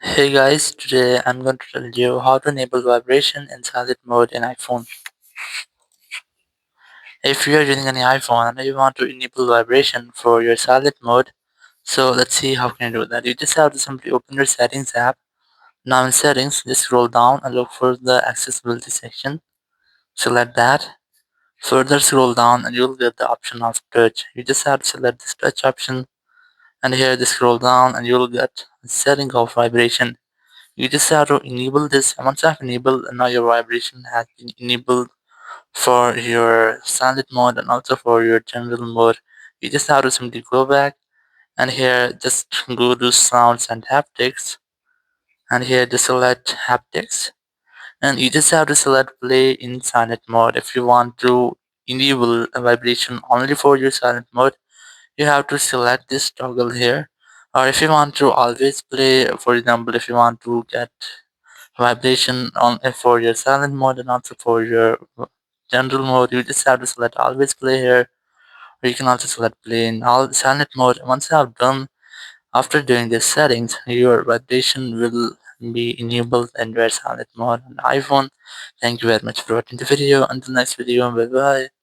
Hey guys, today I'm going to tell you how to enable vibration in silent mode in iPhone. If you are using any iPhone and you want to enable vibration for your silent mode, so let's see how can you do that. You just have to simply open your settings app. Now in settings, just scroll down and look for the accessibility section. Select that. Further scroll down and you'll get the option of touch. You just have to select this touch option and here just scroll down and you'll get setting of vibration. You just have to enable this. Once I've enabled, now your vibration has been enabled for your silent mode and also for your general mode. You just have to simply go back and here just go to sounds and haptics and here just select haptics and you just have to select play in silent mode. If you want to enable a vibration only for your silent mode, you have to select this toggle here. Or if you want to always play, for example, if you want to get vibration on for your silent mode and also for your general mode, you just have to select always play here, or you can also select play in all silent mode. Once you have done, after doing these settings, your vibration will be enabled in your silent mode on iPhone. Thank you very much for watching the video. Until next video, bye bye.